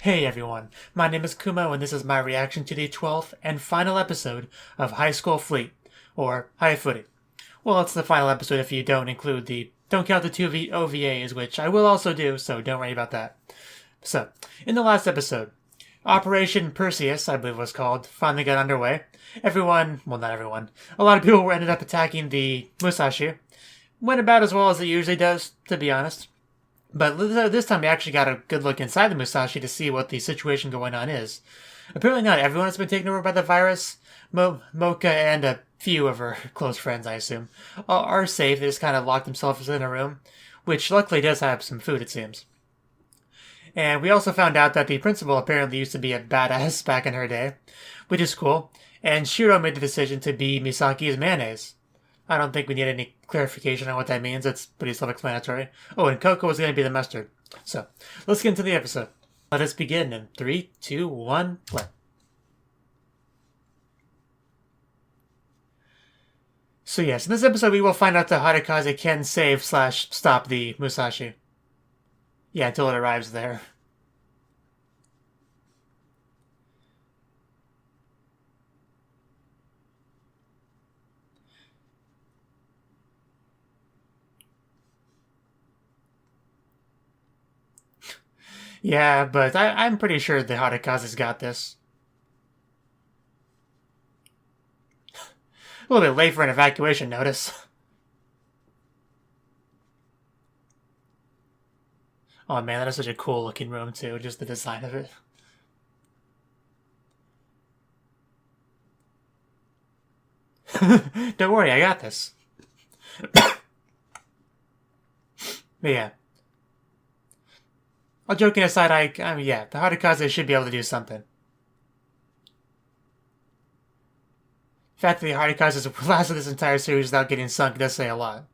Hey everyone, my name is Kumo and this is my reaction to the 12th and final episode of High School Fleet, or High Footy. Well, it's the final episode if you don't count the two OVAs, which I will also do, so don't worry about that. So, in the last episode, Operation Perseus, I believe it was called, finally got underway. Well not everyone, a lot of people ended up attacking the Musashi. Went about as well as it usually does, to be honest. But this time we actually got a good look inside the Musashi to see what the situation going on is. Apparently not everyone has been taken over by the virus. Mocha and a few of her close friends, I assume, are safe. They just kind of locked themselves in a room, which luckily does have some food, it seems. And we also found out that the principal apparently used to be a badass back in her day, which is cool. And Shiro made the decision to be Misaki's mayonnaise. I don't think we need any clarification on what that means. It's pretty self-explanatory. Oh, and Coco was going to be the mustard. So, let's get into the episode. Let us begin in 3, 2, 1, play. So yes, in this episode we will find out that Hadakaze can save/stop the Musashi. Yeah, until it arrives there. Yeah, but I'm pretty sure the Hadakaze's got this. A little bit late for an evacuation notice. Oh man, that is such a cool looking room too, just the design of it. Don't worry, I got this. But yeah. All joking aside, I mean, yeah, the Hadakaze should be able to do something. The fact that the Hadakaze has lasted this entire series without getting sunk does say a lot.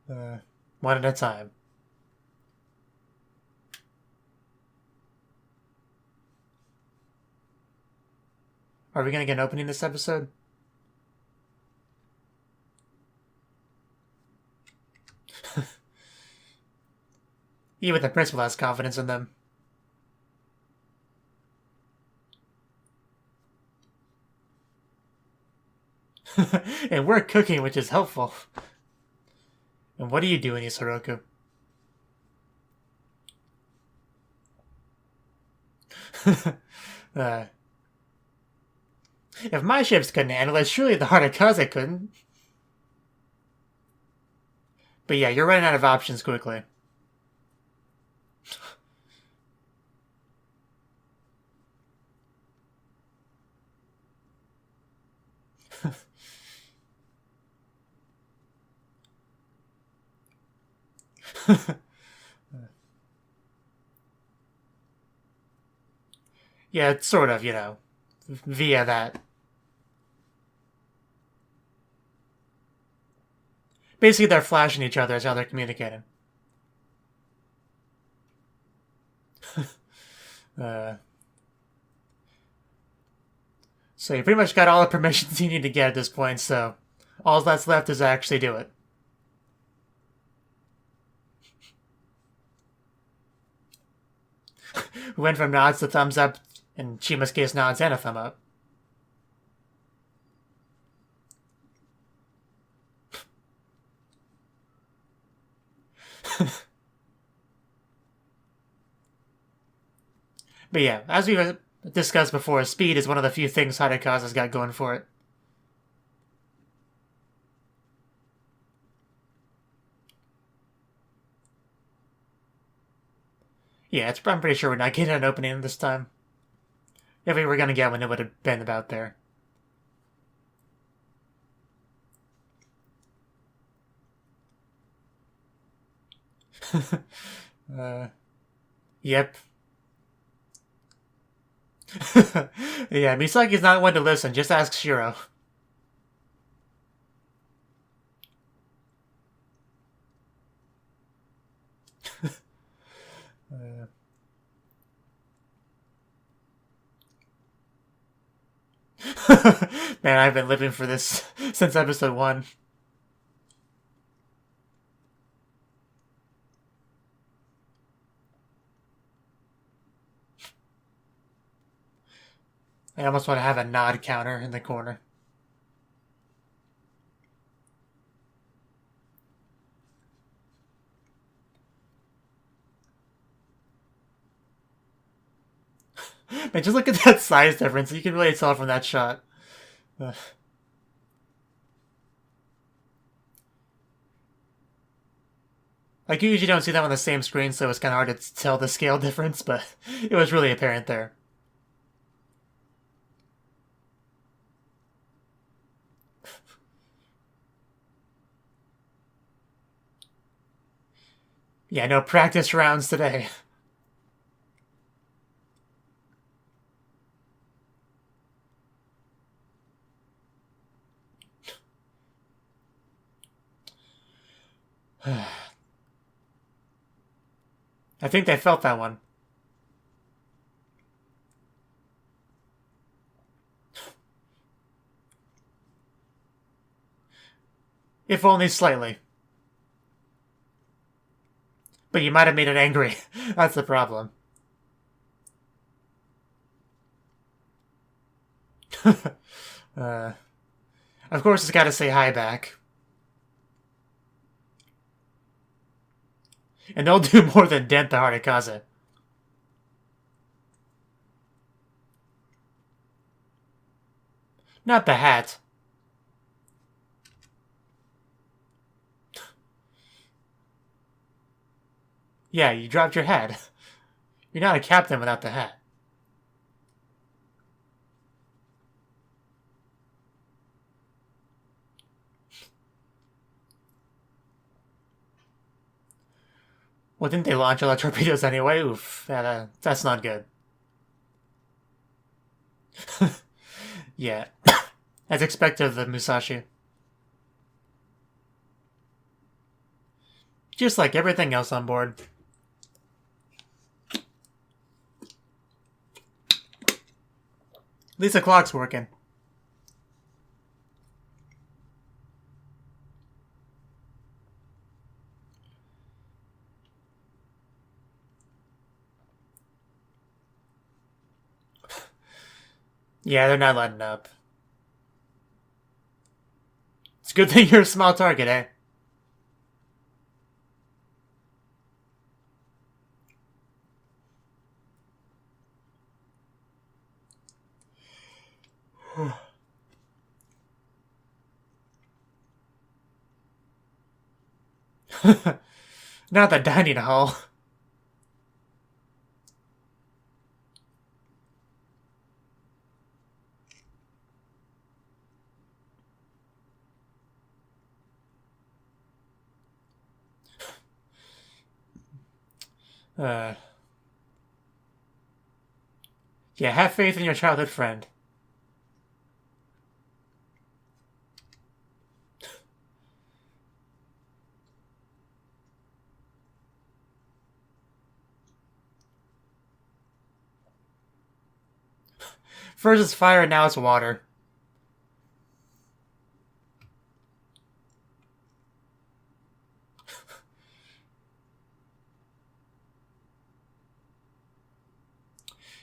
One at a time. Are we gonna get an opening this episode? Even the principal has confidence in them. And we're cooking, which is helpful. And what are you doing, Isoroku? If my ships couldn't handle it, surely the Hadakaze couldn't. But yeah, you're running out of options quickly. Yeah, it's sort of, via that. Basically, they're flashing each other as how they're communicating. So you pretty much got all the permissions you need to get at this point, so all that's left is to actually do it. We went from nods to thumbs up, and Shima's case nods and a thumb up. But yeah, as we discussed before, speed is one of the few things Hadakaze's got going for it. Yeah, I'm pretty sure we're not getting an opening this time. If we were going to get one, it would have been about there. Yep. Yeah, Misaki's not one to listen. Just ask Shiro. Man, I've been living for this since episode 1. I almost want to have a nod counter in the corner. Man, just look at that size difference. You can really tell from that shot. Like, you usually don't see them on the same screen, so it's kind of hard to tell the scale difference, but it was really apparent there. Yeah, no practice rounds today. I think they felt that one. If only slightly. But you might have made it angry. That's the problem. Of course it's gotta say hi back. And they'll do more than dent the Harikaze. Not the hat. Yeah, you dropped your hat. You're not a captain without the hat. Well, didn't they launch all the torpedoes anyway? Oof, that's not good. Yeah, as expected of the Musashi. Just like everything else on board. At least the clock's working. Yeah, they're not letting up. It's a good thing you're a small target, eh? Not the dining hall. Yeah, have faith in your childhood friend. First it's fire, and now it's water.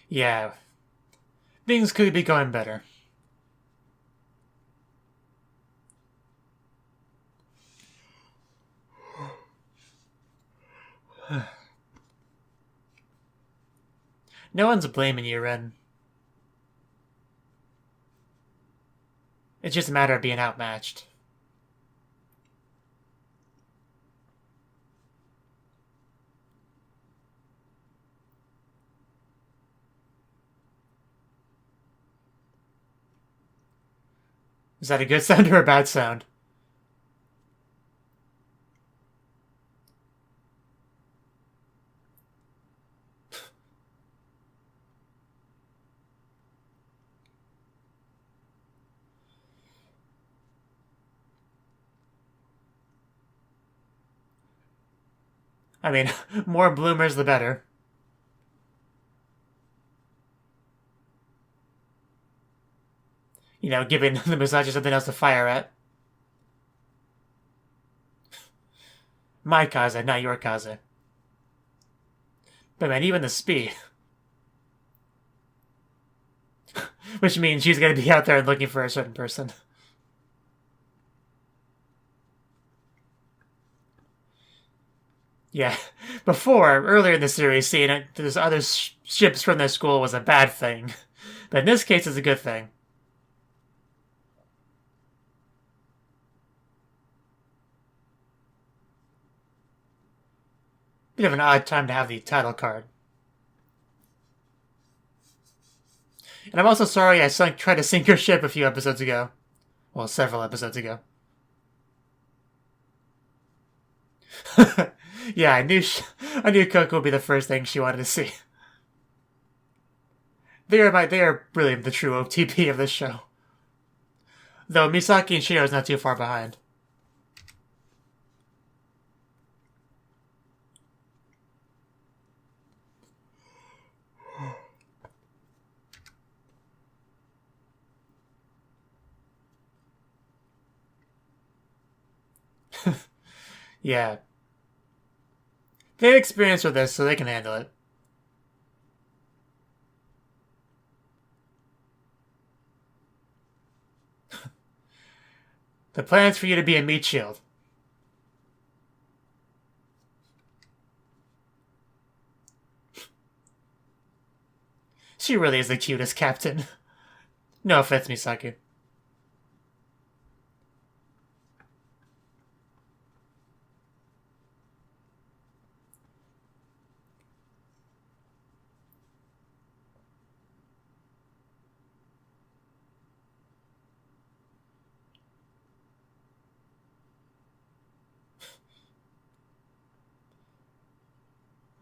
Yeah. Things could be going better. No one's blaming you, Ren. It's just a matter of being outmatched. Is that a good sound or a bad sound? I mean, more bloomers the better. You know, giving the Musashi something else to fire at. My Kaze, not your Kaze. But man, even the speed. Which means she's going to be out there looking for a certain person. Yeah. Before, earlier in the series, seeing those other ships from their school was a bad thing. But in this case, it's a good thing. Bit of an odd time to have the title card. And I'm also sorry I tried to sink your ship a few episodes ago. Well, several episodes ago. Yeah, I knew Coco would be the first thing she wanted to see. They are really the true OTP of this show. Though Misaki and Shiro is not too far behind. Yeah. They have experience with this, so they can handle it. The plan is for you to be a meat shield. She really is the cutest captain. No offense, Misaki.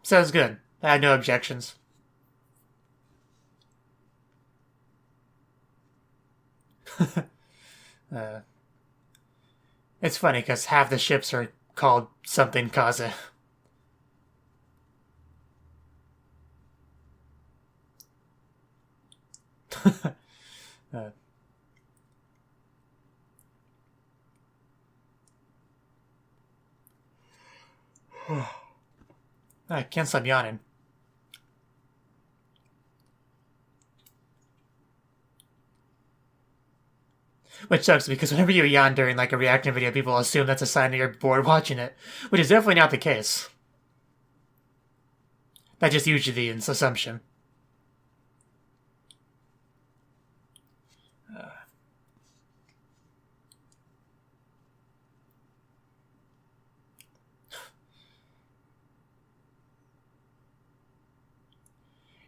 Sounds good. I have no objections. It's funny because half the ships are called something Kaze. I can't stop yawning. Which sucks because whenever you yawn during like a reaction video, people assume that's a sign that you're bored watching it, which is definitely not the case. That's just usually the assumption.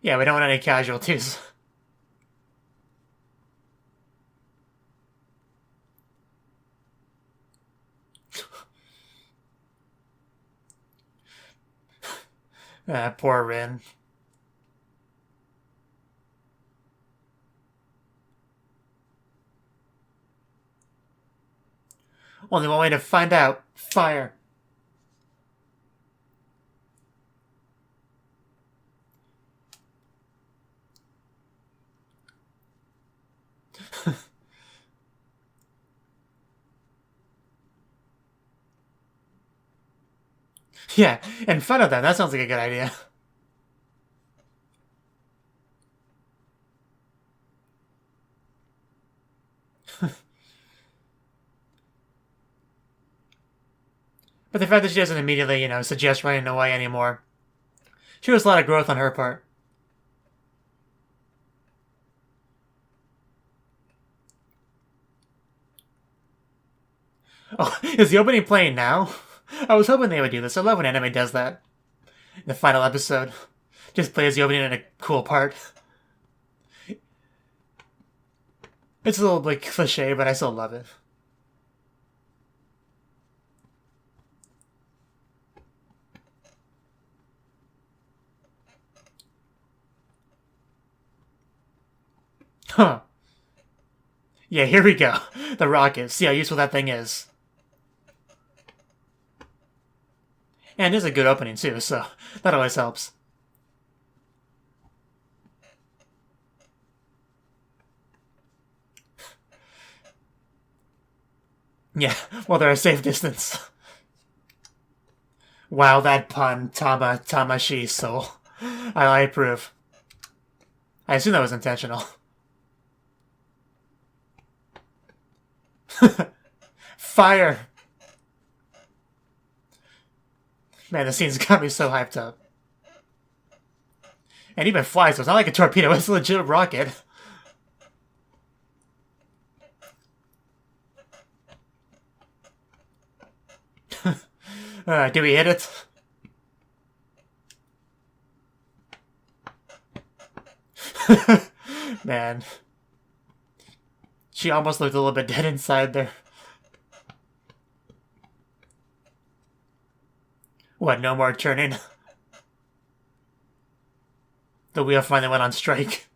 Yeah, we don't want any casualties. Poor Rin. Only one way to find out. Fire. Yeah, in front of them. That sounds like a good idea. But the fact that she doesn't immediately, suggest running away anymore shows a lot of growth on her part. Oh, is the opening playing now? I was hoping they would do this. I love when anime does that. The final episode just plays the opening in a cool part. It's a little like cliche, but I still love it. Huh. Yeah, here we go. The rocket. See how useful that thing is. And it is a good opening, too, so that always helps. Yeah, well, they're a safe distance. Wow, that pun. Tamashi, soul. I approve. I assume that was intentional. Fire! Man, the scene's got me so hyped up. And even flies, so it's not like a torpedo, it's a legit rocket. Do we hit it? Man. She almost looked a little bit dead inside there. What, no more turning? The wheel finally went on strike.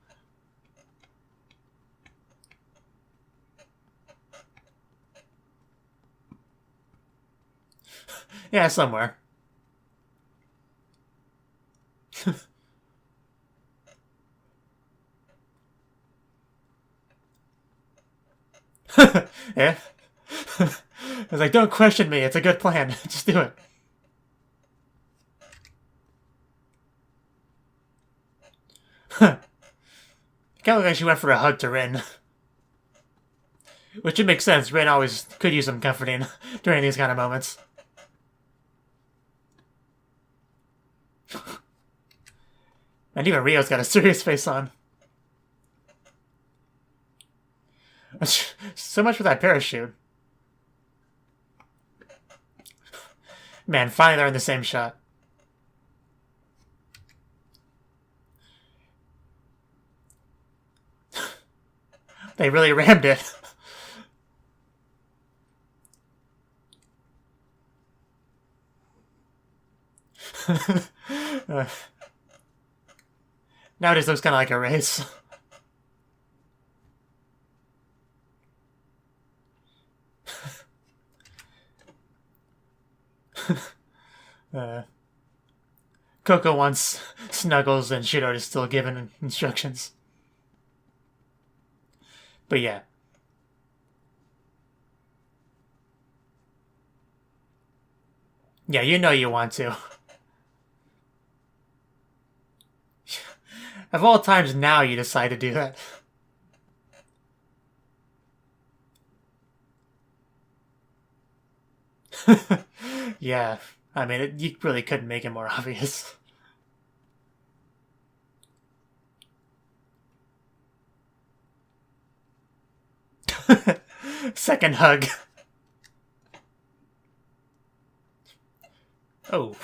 Yeah, somewhere. Yeah. I was like, don't question me, it's a good plan. Just do it. Kind of looked like she went for a hug to Rin. Which would make sense. Rin always could use some comforting during these kind of moments. And even Rio's got a serious face on. So much for that parachute. Man, finally they're in the same shot. They really rammed it. Nowadays looks kind of like a race. Coco wants snuggles and Shiro is still giving instructions. But yeah. Yeah, you know you want to. Of all times, now you decide to do that. Yeah, I mean, you really couldn't make it more obvious. Second hug. Oh.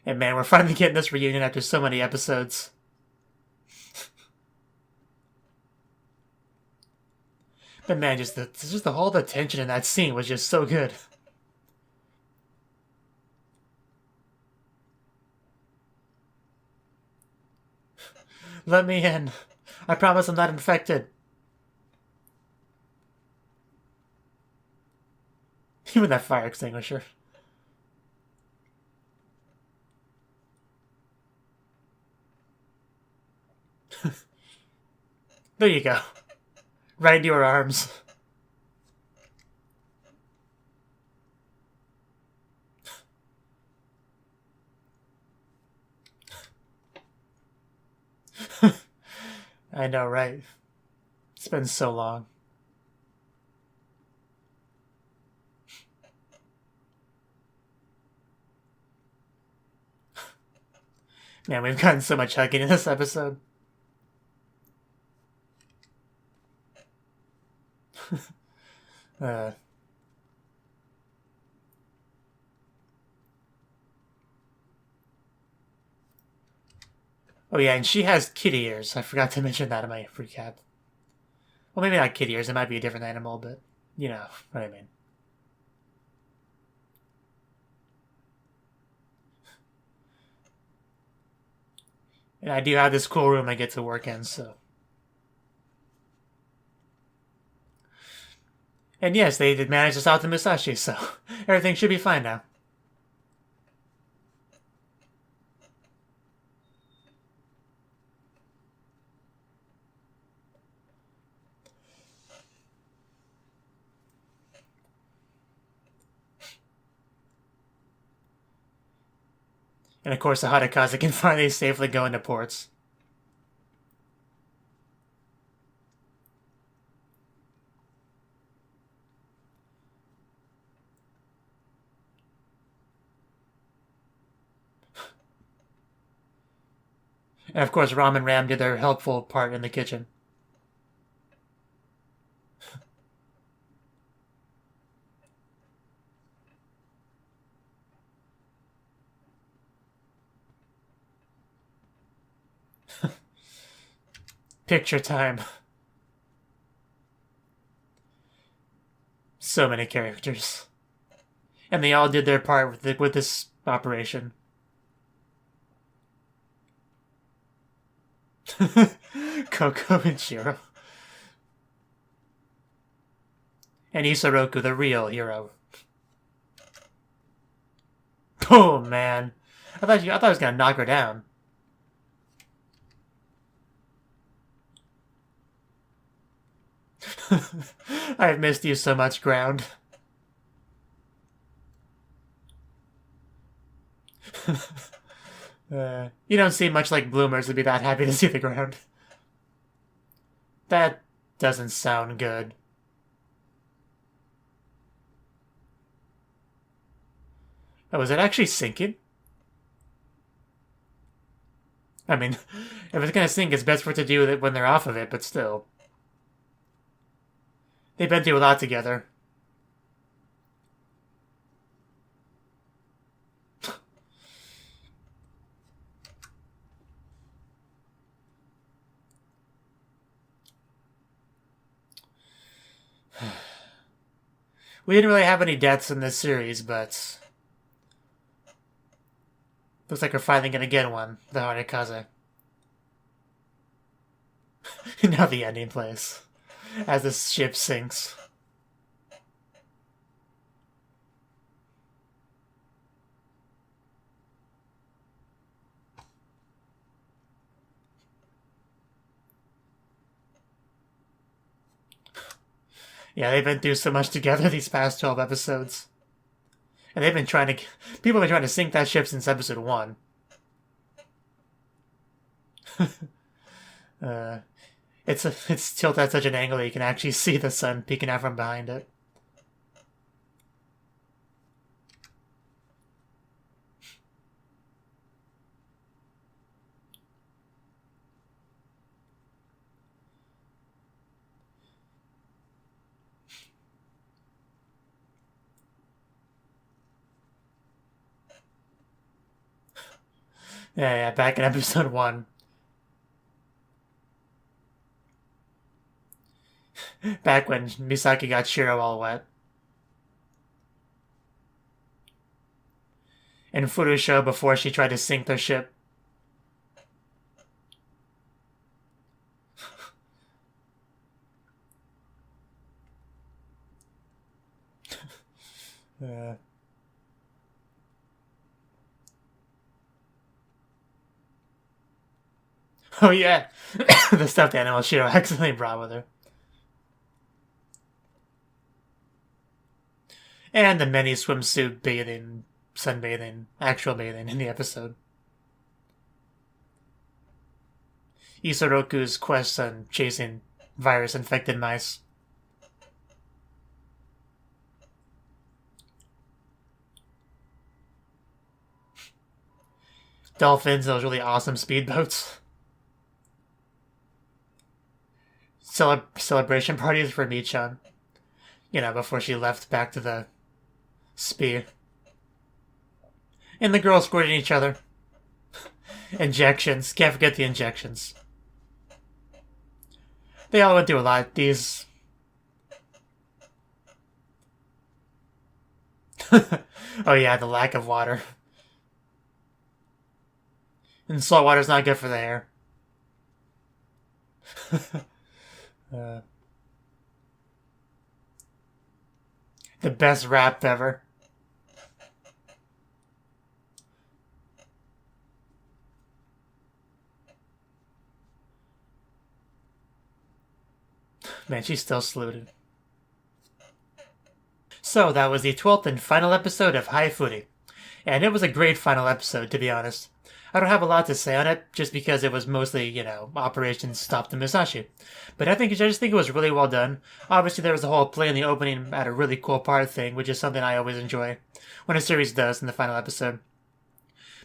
And man, we're finally getting this reunion after so many episodes. But man, just the whole tension in that scene was just so good. Let me in. I promise I'm not infected. Even that fire extinguisher. There you go. Right into your arms. I know, right? It's been so long. Man, we've gotten so much hugging in this episode. Oh yeah, and she has kitty ears. I forgot to mention that in my recap. Well, maybe not kitty ears. It might be a different animal, but you know what I mean. And I do have this cool room I get to work in, so. And yes, they did manage to solve the Musashi, so everything should be fine now. And of course, the Hadakaze can finally safely go into ports. And of course, Ram and Ram did their helpful part in the kitchen. Picture time. So many characters. And they all did their part with this operation. Coco and Shiro. And Isoroku, the real hero. Oh man. I thought I was gonna knock her down. I've missed you so much, Ground. You don't seem much like bloomers to be that happy to see the ground. That doesn't sound good. Oh, is it actually sinking? I mean, if it's gonna sink, it's best for it to do it when they're off of it, but still. They've been through a lot together. We didn't really have any deaths in this series, but looks like we're finally gonna get one. The Harikaze. Now the ending plays as the ship sinks. Yeah, they've been through so much together these past 12 episodes. And they've been trying to... People have been trying to sink that ship since episode 1. It's tilted at such an angle that you can actually see the sun peeking out from behind it. Yeah, back in episode 1. Back when Misaki got Shiro all wet. And Furusho before she tried to sink their ship. Oh yeah, the stuffed animal Shiro accidentally brought with her. And the many swimsuit bathing, sunbathing, actual bathing in the episode. Isoroku's quest on chasing virus-infected mice. Dolphins, those really awesome speedboats. Celebration parties for Michan. You know, before she left back to the spear. And the girls squirting each other. Injections. Can't forget the injections. They all went through a lot. These... Oh yeah, the lack of water. And salt water's not good for the hair. The best rap ever. Man, she's still saluted. So, that was the 12th and final episode of High Footy. And it was a great final episode, to be honest. I don't have a lot to say on it, just because it was mostly, you know, Operation Stop the Musashi. But I just think it was really well done. Obviously, there was the whole play in the opening at a really cool part thing, which is something I always enjoy when a series does in the final episode.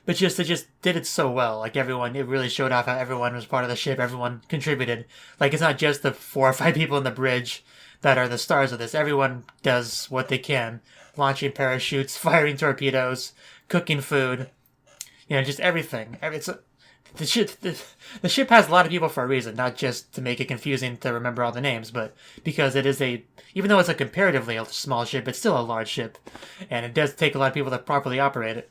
But just they just did it so well. Like everyone, it really showed off how everyone was part of the ship. Everyone contributed. Like it's not just the 4 or 5 people in the bridge that are the stars of this. Everyone does what they can, launching parachutes, firing torpedoes, cooking food. Just everything. The ship has a lot of people for a reason, not just to make it confusing to remember all the names, but because it is even though it's a comparatively small ship, it's still a large ship, and it does take a lot of people to properly operate it.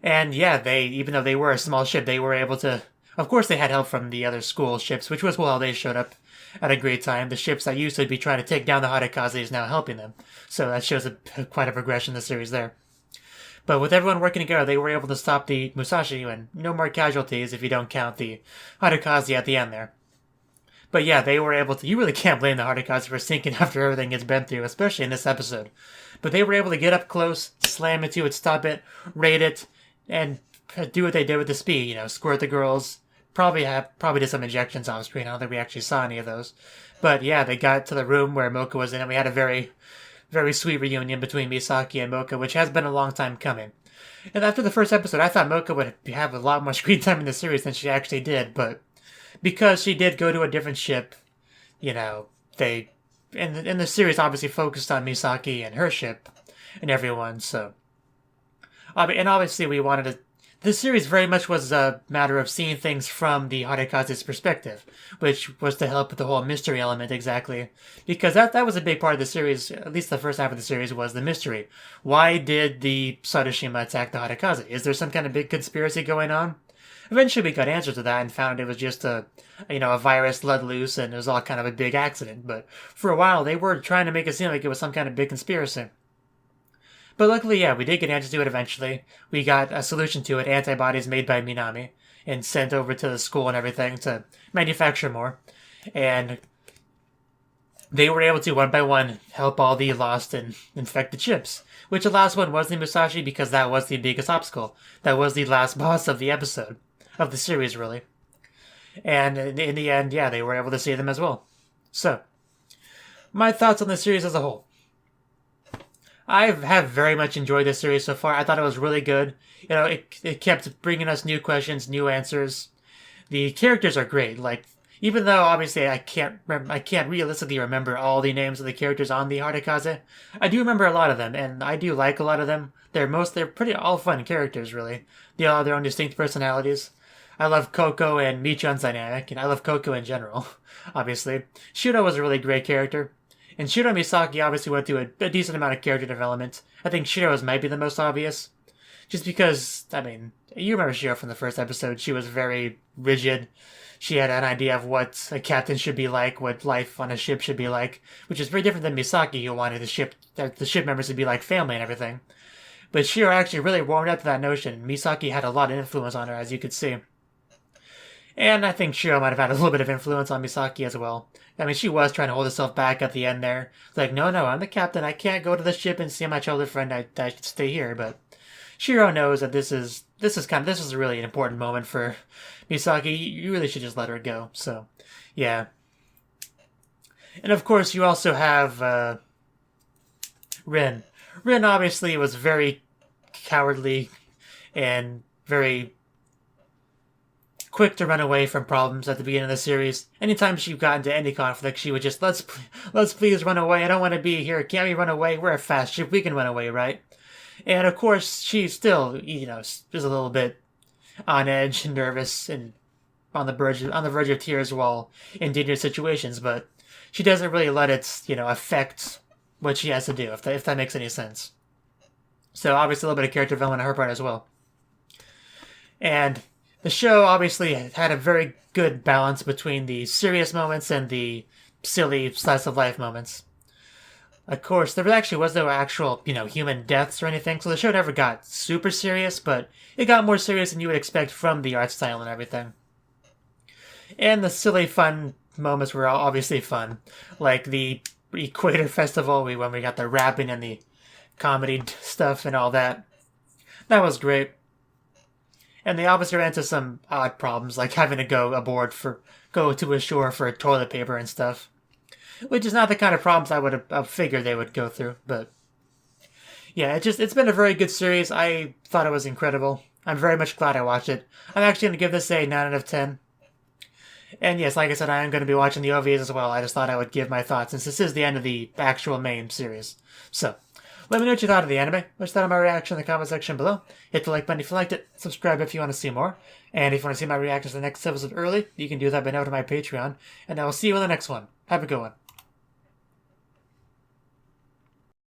And yeah, even though they were a small ship, they were able to. Of course, they had help from the other school ships, which was cool how they showed up at a great time. The ships that used to be trying to take down the Hadakaze is now helping them, so that shows quite a progression in the series there. But with everyone working together, they were able to stop the Musashi, and no more casualties if you don't count the Hadakaze at the end there. But yeah, they were able to. You really can't blame the Hadakaze for sinking after everything it's been through, especially in this episode. But they were able to get up close, slam into it, stop it, raid it, and do what they did with the speed. Squirt the girls. Probably did some injections off screen. I don't think we actually saw any of those. But yeah, they got to the room where Mocha was in, and we had a very, very sweet reunion between Misaki and Mocha, which has been a long time coming. And after the first episode, I thought Mocha would have a lot more screen time in the series than she actually did, but because she did go to a different ship, they in the series obviously focused on Misaki and her ship and everyone. So, and obviously we wanted to. This series very much was a matter of seeing things from the Hadakaze's perspective, which was to help with the whole mystery element exactly. Because that was a big part of the series, at least the first half of the series, was the mystery. Why did the Sarushima attack the Hadakaze? Is there some kind of big conspiracy going on? Eventually we got answers to that and found it was just a virus let loose and it was all kind of a big accident. But for a while they were trying to make it seem like it was some kind of big conspiracy. But luckily, yeah, we did get answers to it eventually. We got a solution to it, antibodies made by Minami, and sent over to the school and everything to manufacture more. And they were able to, one by one, help all the lost and infected ships. Which the last one was the Musashi, because that was the biggest obstacle. That was the last boss of the episode. Of the series, really. And in the end, yeah, they were able to save them as well. So, my thoughts on the series as a whole. I have very much enjoyed this series so far. I thought it was really good. It kept bringing us new questions, new answers. The characters are great. Like, even though obviously I can't realistically remember all the names of the characters on the Hadakaze, I do remember a lot of them, and I do like a lot of them. They're pretty all fun characters, really. They all have their own distinct personalities. I love Coco and Michan's dynamic, and I love Coco in general, obviously. Shuro was a really great character. And Shiro and Misaki obviously went through a decent amount of character development. I think Shiro's might be the most obvious. Just because, you remember Shiro from the first episode. She was very rigid. She had an idea of what a captain should be like, what life on a ship should be like, which is very different than Misaki, who wanted the ship members to be like family and everything. But Shiro actually really warmed up to that notion. Misaki had a lot of influence on her, as you could see. And I think Shiro might have had a little bit of influence on Misaki as well. She was trying to hold herself back at the end there. Like, no, I'm the captain. I can't go to the ship and see my childhood friend. I should stay here. But Shiro knows that this is really an important moment for Misaki. You really should just let her go. So, yeah. And of course, you also have Rin. Rin obviously was very cowardly and very quick to run away from problems at the beginning of the series. Anytime she got into any conflict, she would just, let's please run away. I don't want to be here. Can't we run away? We're a fast ship. We can run away, right? And of course, she's still, is a little bit on edge and nervous and on the verge of tears while in dangerous situations, but she doesn't really let it, affect what she has to do, if that makes any sense. So obviously a little bit of character development on her part as well. And the show obviously had a very good balance between the serious moments and the silly slice-of-life moments. Of course, there actually was no actual, human deaths or anything, so the show never got super serious, but it got more serious than you would expect from the art style and everything. And the silly, fun moments were obviously fun. Like the Equator Festival, when we got the rapping and the comedy stuff and all that. That was great. And they obviously ran into some odd problems, like having to go to a shore for toilet paper and stuff. Which is not the kind of problems I would have figured they would go through, but yeah, it's been a very good series. I thought it was incredible. I'm very much glad I watched it. I'm actually going to give this a 9 out of 10. And yes, like I said, I am going to be watching the OVAs as well. I just thought I would give my thoughts since this is the end of the actual main series. So, let me know what you thought of the anime. Which thought of my reaction in the comment section below. Hit the like button if you liked it. Subscribe if you want to see more. And if you want to see my reactions to the next episode early, you can do that by now to my Patreon. And I will see you in the next one. Have a good one.